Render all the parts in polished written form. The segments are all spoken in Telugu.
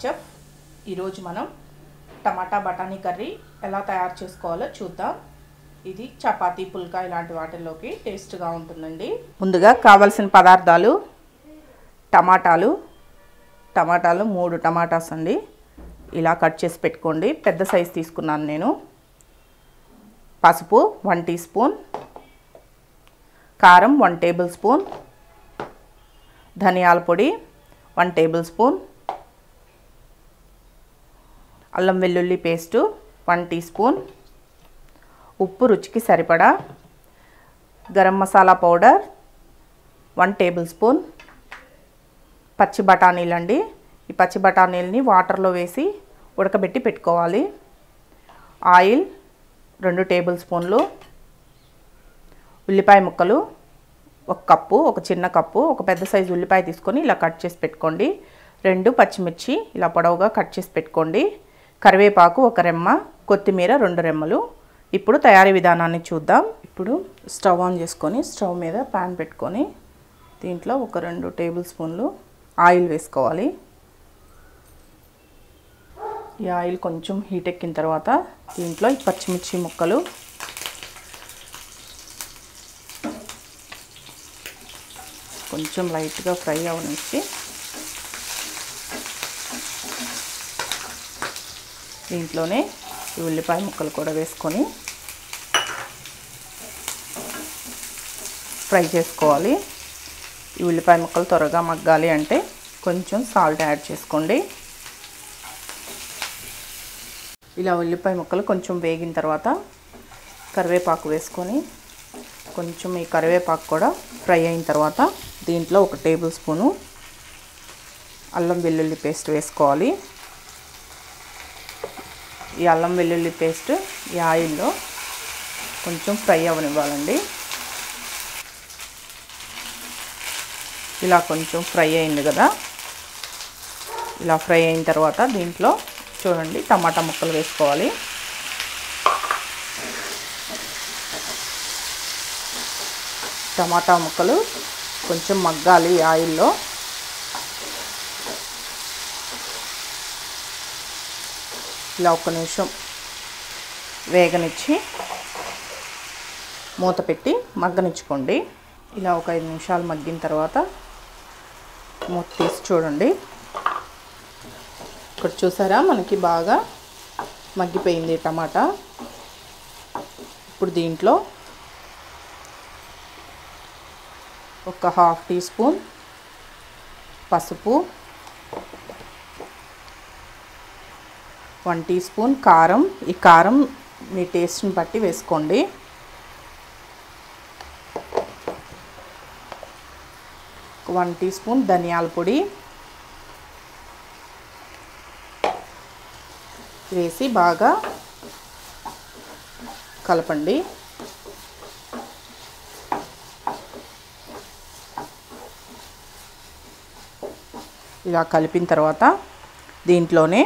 చెఫ్. ఈరోజు మనం టమాటా బఠానీ కర్రీ ఎలా తయారు చేసుకోవాలో చూద్దాం. ఇది చపాతీ, పుల్కా ఇలాంటి వాటిల్లోకి టేస్ట్గా ఉంటుందండి. ముందుగా కావాల్సిన పదార్థాలు: టమాటాలు 3 టమాటాస్ అండి, ఇలా కట్ చేసి పెట్టుకోండి. పెద్ద సైజు తీసుకున్నాను నేను. పసుపు 1 టీ స్పూన్, కారం 1 టేబుల్ స్పూన్, ధనియాల పొడి 1 టేబుల్ స్పూన్, అల్లం వెల్లుల్లి పేస్టు 1 టీ స్పూన్, ఉప్పు రుచికి సరిపడా, garam masala powder 1 table spoon, పచ్చి బఠానీలు అండి. ఈ పచ్చి బఠానీలని వాటర్లో వేసి ఉడకబెట్టి పెట్టుకోవాలి. ఆయిల్ 2 టేబుల్ స్పూన్లు, ఉల్లిపాయ ముక్కలు 1 కప్పు, ఒక చిన్న కప్పు, ఒక పెద్ద సైజు ఉల్లిపాయ తీసుకొని ఇలా కట్ చేసి పెట్టుకోండి. 2 పచ్చిమిర్చి ఇలా పొడవుగా కట్ చేసి పెట్టుకోండి. కరివేపాకు 1 రెమ్మ, కొత్తిమీర 2 రెమ్మలు. ఇప్పుడు తయారీ విధానాన్ని చూద్దాం. ఇప్పుడు స్టవ్ ఆన్ చేసుకొని స్టవ్ మీద ప్యాన్ పెట్టుకొని దీంట్లో ఒక 2 టేబుల్ స్పూన్లు ఆయిల్ వేసుకోవాలి. ఈ ఆయిల్ కొంచెం హీట్ ఎక్కిన తర్వాత దీంట్లో ఈ పచ్చిమిర్చి ముక్కలు, కొంచెం లైట్గా ఫ్రై అవనిచ్చి దీంట్లోనే ఈ ఉల్లిపాయ ముక్కలు కూడా వేసుకొని ఫ్రై చేసుకోవాలి. ఈ ఉల్లిపాయ ముక్కలు త్వరగా మగ్గాలి అంటే కొంచెం సాల్ట్ యాడ్ చేసుకోండి. ఇలా ఉల్లిపాయ ముక్కలు కొంచెం వేగిన తర్వాత కరివేపాకు వేసుకొని కొంచెం ఈ కరివేపాకు కూడా ఫ్రై అయిన తర్వాత దీంట్లో 1 టేబుల్ స్పూను అల్లం వెల్లుల్లి పేస్ట్ వేసుకోవాలి. ఈ అల్లం వెల్లుల్లి పేస్ట్ ఈ ఆయిల్లో కొంచెం ఫ్రై అవ్వనివ్వాలండి. ఇలా కొంచెం ఫ్రై అయింది కదా. ఇలా ఫ్రై అయిన తర్వాత దీంట్లో చూడండి టమాటా ముక్కలు వేసుకోవాలి. టమాటా ముక్కలు కొంచెం మగ్గాలి ఆయిల్లో. ఇలా 1 నిమిషం వేగనిచ్చి మూత పెట్టి మగ్గనిచ్చుకోండి. ఇలా ఒక 5 నిమిషాలు మగ్గిన తర్వాత మూత తీసి చూడండి. ఇక్కడ చూసారా మనకి బాగా మగ్గిపోయింది టమాటా. ఇప్పుడు దీంట్లో ఒక 1/2 టీ స్పూన్ పసుపు, 1 టీ స్పూన్ కారం. ఈ కారం మీ టేస్ట్ని బట్టి వేసుకోండి. ఒక 1 టీ స్పూన్ ధనియాల పొడి వేసి బాగా కలపండి. ఇలా కలిపిన తర్వాత దీంట్లోనే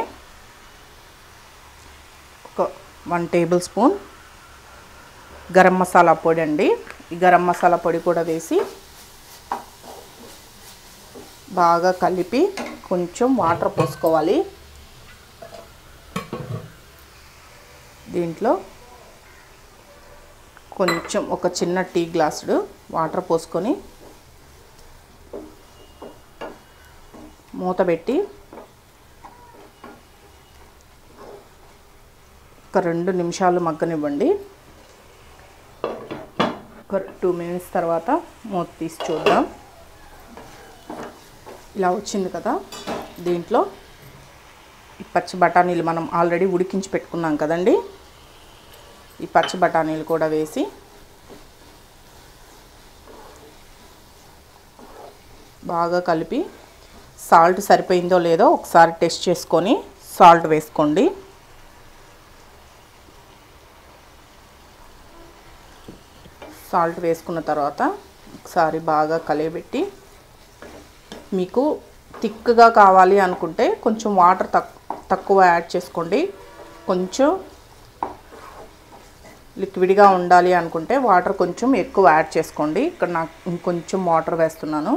ఒక 1 టేబుల్ స్పూన్ గరం మసాలా పొడి అండి. ఈ గరం మసాలా పొడి కూడా వేసి బాగా కలిపి కొంచెం వాటర్ పోసుకోవాలి. దీంట్లో కొంచెం ఒక చిన్న టీ గ్లాసుడు వాటర్ పోసుకొని మూత పెట్టి ఒక 2 నిమిషాలు మగ్గనివ్వండి. ఒక 2 మినిట్స్ తర్వాత మూత తీసి చూద్దాం. ఇలా వచ్చింది కదా. దీంట్లో ఈ పచ్చి బఠానీలు మనం ఆల్రెడీ ఉడికించి పెట్టుకున్నాం కదండి. ఈ పచ్చి బఠానీలు కూడా వేసి బాగా కలిపి సాల్ట్ సరిపోయిందో లేదో ఒకసారి టెస్ట్ చేసుకొని సాల్ట్ వేసుకోండి. సాల్ట్ వేసుకున్న తర్వాత ఒకసారి బాగా కలియబెట్టి, మీకు థిక్గా కావాలి అనుకుంటే కొంచెం వాటర్ తక్కువ యాడ్ చేసుకోండి. కొంచెం లిక్విడ్గా ఉండాలి అనుకుంటే వాటర్ కొంచెం ఎక్కువ యాడ్ చేసుకోండి. ఇక్కడ నాకు ఇంకొంచెం వాటర్ వేస్తున్నాను.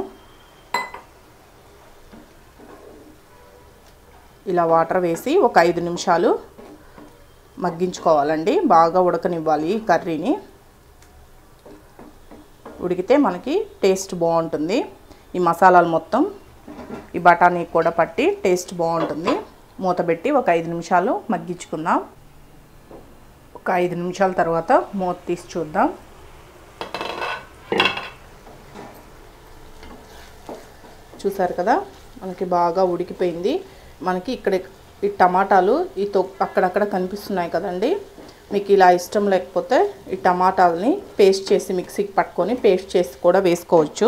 ఇలా వాటర్ వేసి ఒక 5 నిమిషాలు మగ్గించుకోవాలండి. బాగా ఉడకనివ్వాలి ఈ కర్రీని. ఉడికితే మనకి టేస్ట్ బాగుంటుంది. ఈ మసాలాలు మొత్తం ఈ బఠానీ కూడా పట్టి టేస్ట్ బాగుంటుంది. మూత పెట్టి ఒక 5 నిమిషాలు మగ్గించుకుందాం. ఒక 5 నిమిషాల తర్వాత మూత తీసి చూద్దాం. చూసారు కదా, మనకి బాగా ఉడికిపోయింది. మనకి ఇక్కడ ఈ టమాటాలు అక్కడక్కడ కనిపిస్తున్నాయి కదండి. మీకు ఇలా ఇష్టం లేకపోతే ఈ టమాటాలని పేస్ట్ చేసి మిక్సీకి పట్టుకొని పేస్ట్ చేసి కూడా వేసుకోవచ్చు.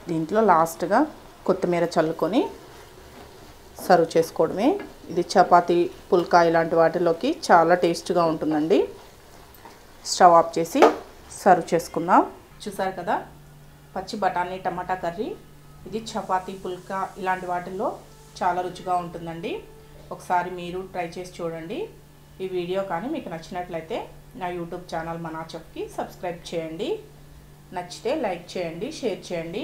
దీంట్లో లాస్ట్గా కొత్తిమీర చల్లుకొని సర్వ్ చేసుకోవడమే. ఇది చపాతీ, పుల్కా ఇలాంటి వాటిలోకి చాలా టేస్ట్గా ఉంటుందండి. స్టవ్ ఆఫ్ చేసి సర్వ్ చేసుకుందాం. చూసారు కదా, పచ్చి బఠానీ టమాటా కర్రీ. ఇది చపాతీ, పుల్కా ఇలాంటి వాటిల్లో చాలా రుచిగా ఉంటుందండి. ఒకసారి మీరు ట్రై చేసి చూడండి. ఈ వీడియో కానీ మీకు నచ్చినట్లయితే నా యూట్యూబ్ ఛానల్ మనా చెఫ్కి సబ్స్క్రైబ్ చేయండి. నచ్చితే లైక్ చేయండి, షేర్ చేయండి.